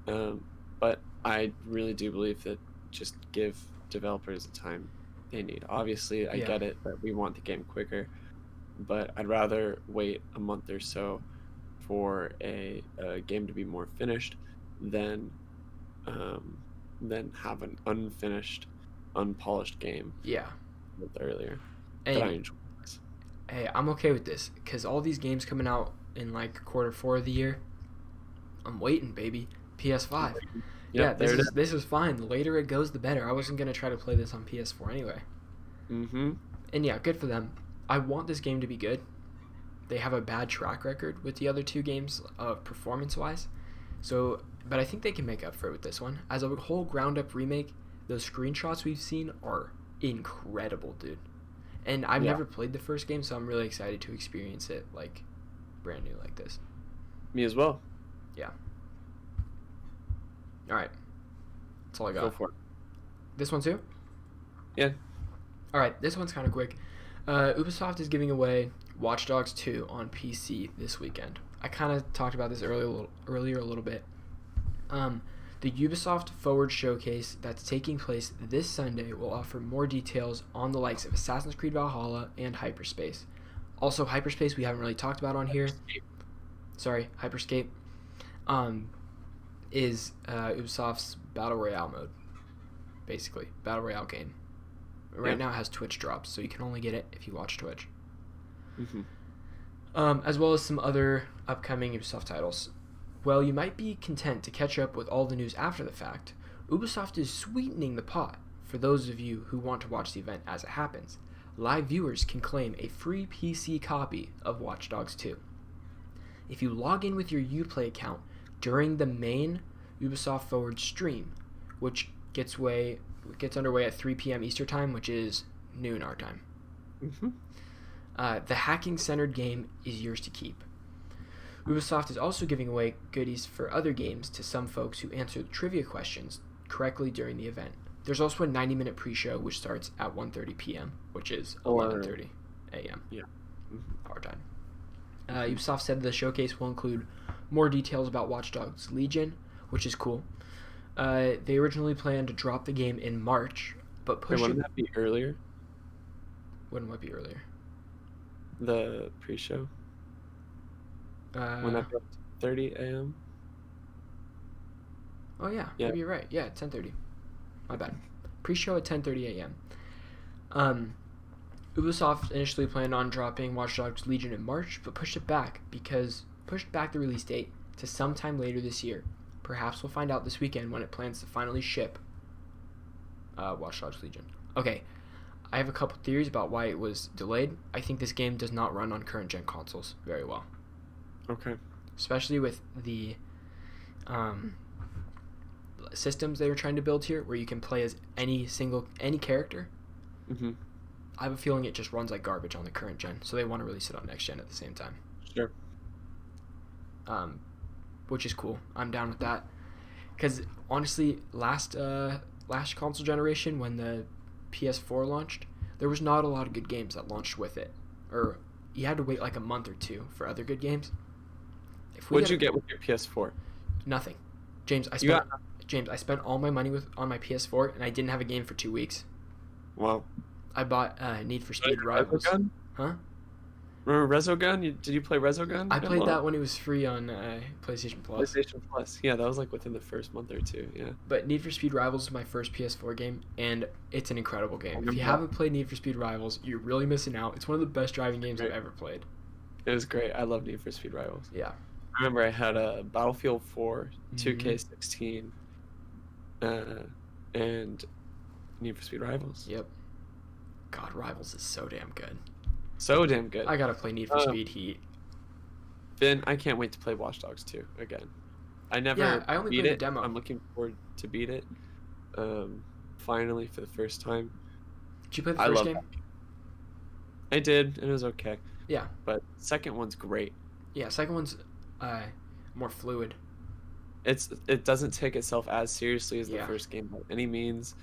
But I really do believe that just give developers the time they need. Obviously, I get it that we want the game quicker, but I'd rather wait a month or so for a game to be more finished than have an unfinished, unpolished game. Yeah. A month earlier. And, but I enjoy this. Hey, I'm okay with this because all these games coming out in like Q4 of the year, I'm waiting, baby. PS5. Yep, this is fine. The later it goes, the better. I wasn't gonna try to play this on PS4 anyway. Mm-hmm. And yeah, good for them. I want this game to be good. They have a bad track record with the other two games, performance-wise. So, but I think they can make up for it with this one. As a whole ground-up remake, those screenshots we've seen are incredible, dude. And I've never played the first game, so I'm really excited to experience it like brand new like this. Me as well. Yeah. All right. That's all I got. Go for it. This one too? Yeah. All right. This one's kind of quick. Ubisoft is giving away Watchdogs 2 on PC this weekend. I kind of talked about this earlier a little bit. The Ubisoft Forward Showcase that's taking place this Sunday will offer more details on the likes of Assassin's Creed Valhalla and Hyperspace. Also, Hyperspace we haven't really talked about on here. Sorry, Hyperscape. Is Ubisoft's Battle Royale mode. Basically, Battle Royale game. Right now it has Twitch drops, so you can only get it if you watch Twitch. Mm-hmm. As well as some other upcoming Ubisoft titles. While you might be content to catch up with all the news after the fact, Ubisoft is sweetening the pot for those of you who want to watch the event as it happens. Live viewers can claim a free PC copy of Watchdogs 2. If you log in with your Uplay account during the main Ubisoft Forward stream, which gets underway at 3 p.m. Eastern Time, which is noon our time. The hacking-centered game is yours to keep. Ubisoft is also giving away goodies for other games to some folks who answer the trivia questions correctly during the event. There's also a 90-minute pre-show, which starts at 1:30 p.m., which is 11:30 a.m. Yeah. Our time. Ubisoft said the showcase will include more details about Watchdogs Legion, which is cool. They originally planned to drop the game in March, but pushed it... Wouldn't that be earlier? When would it be earlier? The pre-show? Wouldn't that be 30 a.m.? Oh, yeah. Maybe you're right. Yeah, 10:30. My bad. Pre-show at 10:30 a.m. Ubisoft initially planned on dropping Watchdogs Legion in March, but pushed back the release date to sometime later this year. Perhaps we'll find out this weekend when it plans to finally ship Watchdogs Legion. Okay, I have a couple theories about why it was delayed. I think this game does not run on current gen consoles very well. Okay. Especially with the systems they were trying to build here, where you can play as any character. I have a feeling it just runs like garbage on the current gen, so they want to release it on next gen at the same time. Sure. Which is cool. I'm down with that. Because honestly, last console generation, when the PS4 launched, there was not a lot of good games that launched with it, or you had to wait like a month or two for other good games. What'd you get with your PS4? Nothing, James. I spent all my money on my PS4, and I didn't have a game for 2 weeks. Wow. I bought Need for Speed Rivals. Huh? Remember Resogun? Did you play Resogun? I played that when it was free on PlayStation Plus. PlayStation Plus. Yeah, that was like within the first month or two. Yeah. But Need for Speed Rivals is my first PS4 game, and it's an incredible game. If you haven't played Need for Speed Rivals, you're really missing out. It's one of the best driving games I've ever played. It was great. I love Need for Speed Rivals. Yeah. I remember I had a Battlefield 4, 2K16, and Need for Speed Rivals. Yep. God, Rivals is so damn good. So damn good. I gotta play Need for Speed Heat. Finn, I can't wait to play Watch Dogs 2 again. I only beat it. The demo. I'm looking forward to beat it. Finally, for the first time. Did you play the first game? I did, and it was okay. Yeah. But second one's great. Yeah, second one's more fluid. It doesn't take itself as seriously as the first game by any means.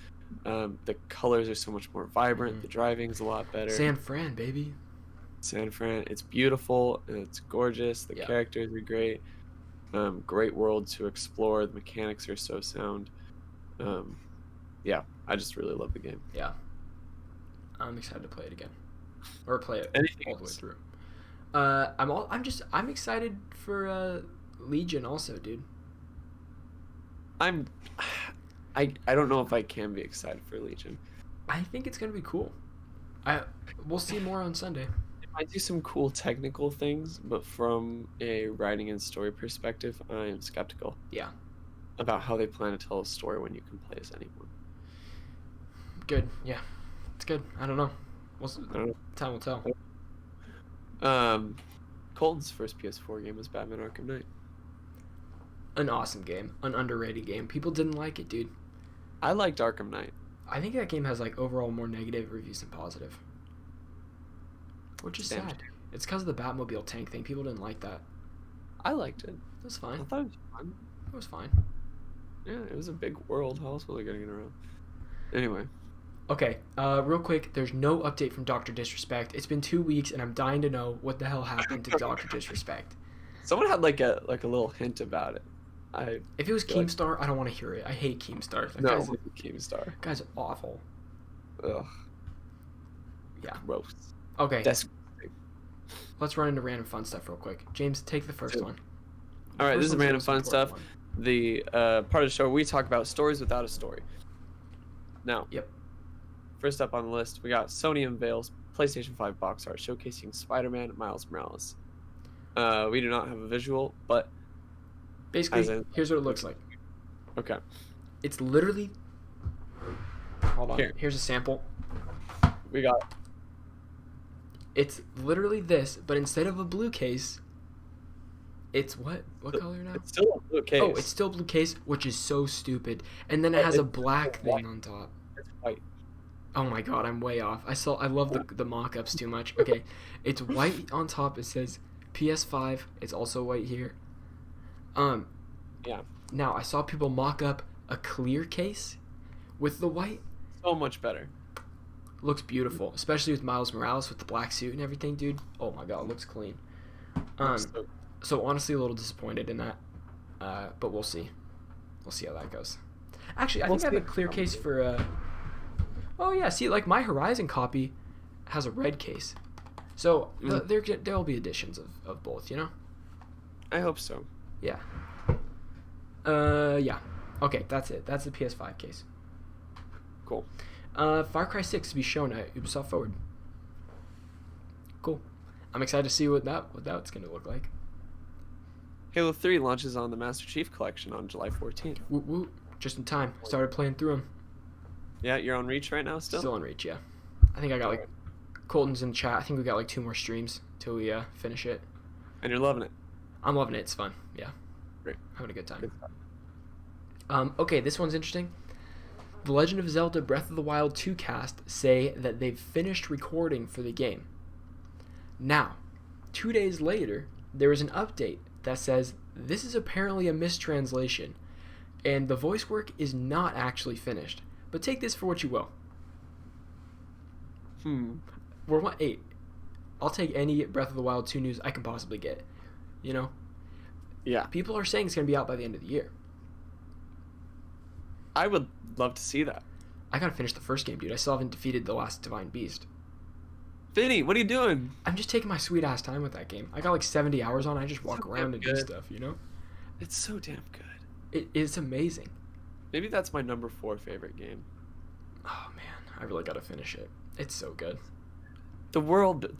The colors are so much more vibrant. The driving's a lot better. San Fran, baby. San Fran. It's beautiful. It's gorgeous. The characters are great. Great world to explore. The mechanics are so sound. Yeah, I just really love the game. Yeah. I'm excited to play it again, or play it all the way through. I'm excited for Legion also, dude. I don't know if I can be excited for Legion. I think it's gonna be cool. We'll see more on Sunday. It might do some cool technical things, but from a writing and story perspective, I am skeptical. Yeah. About how they plan to tell a story when you can play as anyone. Good. Yeah. It's good. I don't know. Time will tell. Colton's first PS4 game was Batman Arkham Knight. An awesome game. An underrated game. People didn't like it, dude. I liked Arkham Knight. I think that game has like overall more negative reviews than positive. Which is sad. It's because of the Batmobile tank thing. People didn't like that. I liked it. It was fine. I thought it was fun. It was fine. Yeah, it was a big world. How else was I getting it around? Anyway. Okay, real quick, there's no update from Dr. Disrespect. It's been 2 weeks, and I'm dying to know what the hell happened to Dr. Disrespect. Someone had like a little hint about it. If it was Keemstar, I don't want to hear it. I hate Keemstar. Keemstar. Guy's awful. Ugh. Yeah. Gross. Okay. Let's run into random fun stuff real quick. James, take the first one. All right, this is random fun stuff. The part of the show where we talk about stories without a story. Now. Yep. First up on the list, we got Sony Unveils PlayStation 5 box art showcasing Spiderman Miles Morales. We do not have a visual, but basically, here's what it looks like. Okay. It's literally Hold on. Here. Here's a sample. We got. It's literally this, but instead of a blue case, it's what? What color now? It's still a blue case. Oh, it's still blue case, which is so stupid. And then it has a black thing on top. It's white. Oh my god, I'm way off. I love the mock-ups too much. Okay, it's white on top. It says PS5. It's also white here. Yeah. Now, I saw people mock up a clear case with the white. So much better. Looks beautiful, especially with Miles Morales with the black suit and everything, dude. Oh my god, it looks clean. So honestly, a little disappointed in that, but we'll see. We'll see how that goes. Actually, I think I have a clear case for. Oh yeah, see, like my Horizon copy has a red case, so there'll be editions of both, you know. I hope so. Yeah. Yeah. Okay, that's it. That's the PS5 case. Cool. Far Cry 6 to be shown at Ubisoft Forward. Cool. I'm excited to see what that's gonna look like. Halo 3 launches on the Master Chief Collection on July 14th. Woo woo. Just in time. Started playing through them. Yeah, you're on Reach right now still? Still on Reach, yeah. I think I got like Colton's in chat. I think we got like 2 more streams till we finish it. And you're loving it. I'm loving it. It's fun. Yeah. Great. Having a good time. Good. Okay, this one's interesting. The Legend of Zelda Breath of the Wild 2 cast say that they've finished recording for the game. Now, 2 days later, there is an update that says this is apparently a mistranslation, and the voice work is not actually finished. But take this for what you will. We're 8. I'll take any Breath of the Wild 2 news I can possibly get. You know? Yeah. People are saying it's going to be out by the end of the year. I would love to see that. I gotta finish the first game, dude. I still haven't defeated the last Divine Beast. Vinny, what are you doing? I'm just taking my sweet ass time with that game. I got like 70 hours on it. I just walk around and do stuff, you know? It's so damn good. It is amazing. Maybe that's my number 4 favorite game. Oh man, I really gotta finish it. It's so good. The world...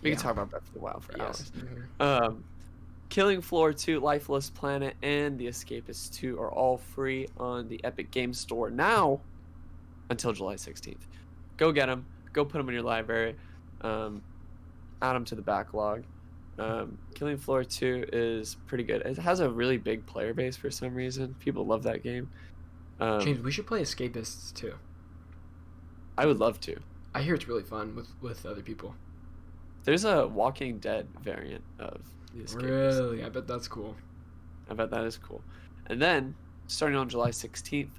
we can talk about Breath of the Wild for hours. Mm-hmm. Killing Floor 2, Lifeless Planet, and The Escapist 2 are all free on the Epic Games Store now until July 16th. Go get them. Go put them in your library. Add them to the backlog. Killing Floor 2 is pretty good. It has a really big player base for some reason. People love that game. James, we should play Escapists too. I would love to. I hear it's really fun with other people. There's a Walking Dead variant of The Escapists. Really? I bet that's cool. I bet that is cool. And then, starting on July 16th,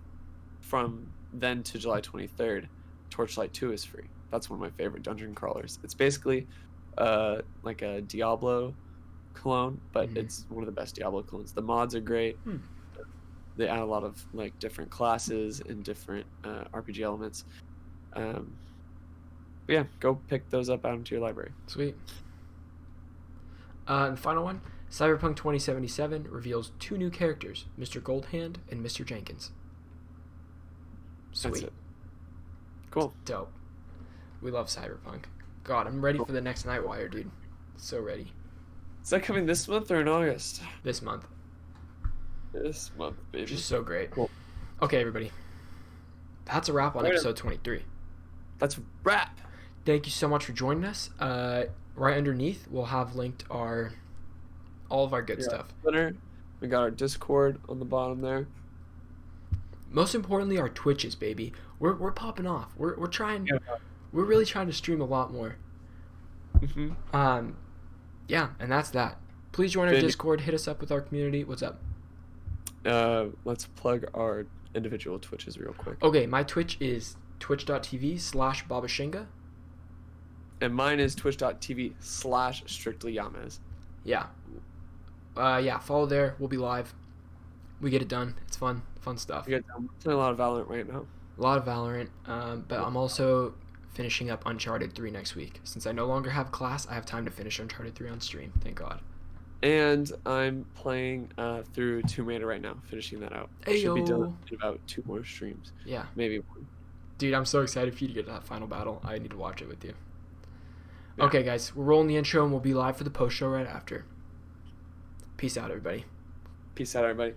from then to July 23rd, Torchlight 2 is free. That's one of my favorite dungeon crawlers. It's basically like a Diablo clone, but it's one of the best Diablo clones. The mods are great. They add a lot of like different classes and different RPG elements. But yeah, go pick those up out into your library. Sweet. And the final one, Cyberpunk 2077 reveals 2 new characters, Mr. Goldhand and Mr. Jenkins. Sweet. That's it. Cool. Dope. We love Cyberpunk. God, I'm ready for the next Nightwire, dude. So ready. Is that coming this month or in August? This month. This month, baby. Just so great. Cool. Okay, everybody. That's a wrap on episode 23. That's a wrap. Thank you so much for joining us. Right underneath, we'll have linked all of our good stuff. Twitter. We got our Discord on the bottom there. Most importantly, our Twitches, baby. We're popping off. We're trying. Yeah. We're really trying to stream a lot more. Yeah, and that's that. Please join our Discord. Hit us up with our community. What's up? Let's plug our individual Twitches real quick. Okay, my Twitch is twitch.tv/Babashinga. And mine is twitch.tv/StrictlyYamez. Yeah. Yeah, follow there. We'll be live. We get it done. It's fun. Fun stuff. We're playing a lot of Valorant right now. A lot of Valorant. But I'm also finishing up Uncharted 3 next week. Since I no longer have class, I have time to finish Uncharted 3 on stream. Thank God. And I'm playing through Tomb Raider right now, finishing that out. Ayo. Should be done in about 2 more streams. Yeah. Maybe 1. Dude, I'm so excited for you to get to that final battle. I need to watch it with you. Yeah. Okay, guys. We're rolling the intro, and we'll be live for the post show right after. Peace out, everybody. Peace out, everybody.